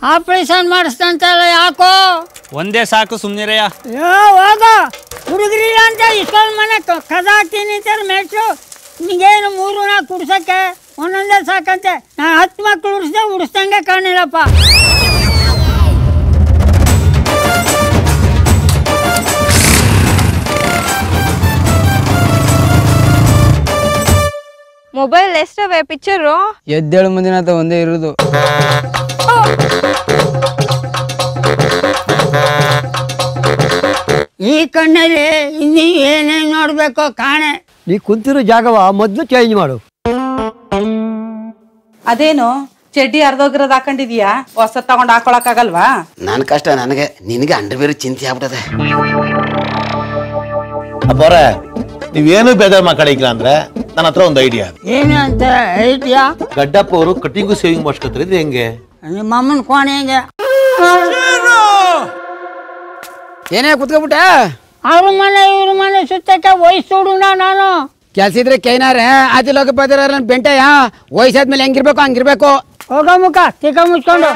Operation ಮಾಡಿಸ್ತಂತಲ್ಲ ಯಾಕೋ? ಒಂದೇ ಸಾಕು ಸುಮ್ಮನಿರಯ್ಯ. ಹೋಗ ಹುಡುಗರಿಲ್ಲ ಅಂತ ಇಷ್ಟೊಂದು ಮನೆ ಕದ ಹಾಕ್ತೀನಿ ಅಂತಾರೆ ಮೇಟ್ರು. ನಿಂಗೇನು 3-4 ಕುಡ್ಸಕ್ಕೆ ಒಂದೊಂದೇ ಸಾಕಂತೆ. ನಾನು 10 ಮಕ್ಕಳು ಉಡಿಸ್ದಂಗೆ ಕಾಣಿಲ್ಲಪ್ಪ. Mobile ಎಷ್ಟವೆ picture? ಎದ್ದೇಳು ಮುಂದಿನ ಒಂದೇ ಇರುವುದು. ಈ ಕಣ್ಣಲ್ಲಿ ಇನ್ನೀ ಏನೇನು ನೋಡ್ಬೇಕೋ ಕಾಣೆ. ನೀ ಕುಂತಿರೋ ಜಾಗವ ಮೊದ್ಲು ಚೇಂಜ್ ಮಾಡು. ಅದೇನು ಚಡ್ಡಿ ಅರ್ಧೋಗಿರೋದು ಹಾಕೊಂಡಿದ್ಯಾ? ಹೊಸ ತಗೊಂಡು ಹಾಕೊಳಕ್ಕಾಗಲ್ವಾ? ನನ್ ಕಷ್ಟ ನನಗೆ, ನಿನಗೆ ಅಂಡರ್ವೇರ್ ಚಿಂತೆ ಆಗ್ಬಿಟ್ಟದೆ. ಅಪ್ಪವ್ರ ನೀವೇನು ಬೇಜಾರು ಮಾತಾಡಿಲ್ಲ ಅಂದ್ರೆ ನನ್ನ ಹತ್ರ ಒಂದು ಐಡಿಯಾ. ಏನು ಅಂತ ಐಡಿಯಾ? ಗಡ್ಡಪ್ಪ ಅವರು ಕಟಿಂಗು ಸೇವಿಂಗ್ ಮಾಡ್ಸ್ಕೊತಾರೆ. ಇದು ಹೆಂಗೆ? ನಿಮ್ಮ ಅಮ್ಮನ ಕೋಣೆ ಹೆಂಗೆ? ಏನೇ ಕುತ್ಕೊಬಿಟ್ಟೆ? ಅವ್ರ ಮನೆ ಇವ್ರ ಮನೆ ಸುತ್ತಕ್ಕೆ ವಯಸ್ಸು ಹುಡುಗ ನಾನು. ಕೆಲ್ಸ ಇದ್ರೆ ಕೈನಾರೆ ಆತಿಲೋಕ ಬದಿರ ಬೆಂಟೆಯ ವಯಸ್ಸಾದ್ಮೇಲೆ ಹೆಂಗಿರ್ಬೇಕು ಹಂಗಿರ್ಬೇಕು. ಹೋಗೋ ಮುಖ ತಿಕ್ಕ ಮುಚ್ಕೊಂಡು.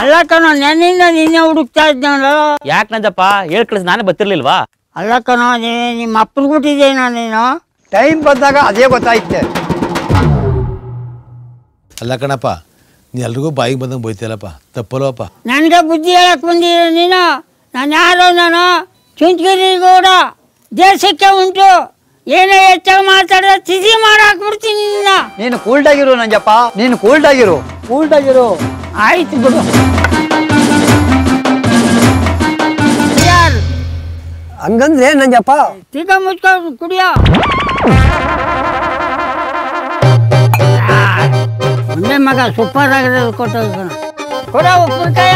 ಅಲ್ಲ ಕಣೋ, ನೆನ್ನಿಂದ ನಿನ್ನೆ ಹುಡುಕ್ತಾ ಇದ್ನಲ್ಲ. ಯಾಕೆ ನಂಜಪ್ಪ ಹೇಳ್ ಕಳಿಸ್, ನಾನೇ ಬರ್ತಿರ್ಲಿಲ್ವಾ? ಅಲ್ಲ ಕಣೋ, ನಿಮ್ಮ ಅಪ್ಪನ ಕೊಟ್ಟಿದ್ದೇನೋ ನೀನು. ಟೈಮ್ ಬಂದಾಗ ಅದೇ ಗೊತ್ತಾಯ್ತೆ. ಅಲ್ಲ ಕಣಪ್ಪ, ನೀ ಎಲ್ರಿಗೂ ಬಾಯಿಗೆ ಬಂದಂಗೆ ಬೈತಿಯಲ್ಲಪ್ಪ, ತಪ್ಪಲ್ವಪ್ಪ? ನನಗೆ ಬುದ್ಧಿ ಹೇಳಕ್ ಬಂದಿರೋ ನೀನು. ನಾನು ಯಾರೋ ನಾನು ಚುಂಚಗಿರಿಗೌಡ, ದೇಶಕ್ಕೆ ಉಂಟು. ಏನೇ ಹೆಚ್ಚಾಗಿ ಮಾತಾಡಿದ್ರೆ ತಿಥಿ ಮಾಡಾಕ್ಬಿಡ್ತೀನಿ ನಿನ್ನ. ನೀನು ಕೂಲ್ಡಾಗಿರು ನಂಜಪ್ಪ, ನೀನು ಕೂಲ್ಡಾಗಿರು, ಕೂಲ್ಡಾಗಿರು. ಆಯ್ತು ಬಿಡು. ಯಾರು ಹಂಗಂದ್ರೆ ನಂಜಪ್ಪ ತಿಕ್ಕ ಮುಚ್ಕೊಂಡು ಕುಡಿಯೋ. ಒಂದೇ ಮಗ ಸೂಪರ್ ಆಗಿರೋದು ಕೊಟ್ಟೋದು ಕೊಡ ಉಪ್ಪಿನಕಾಯ.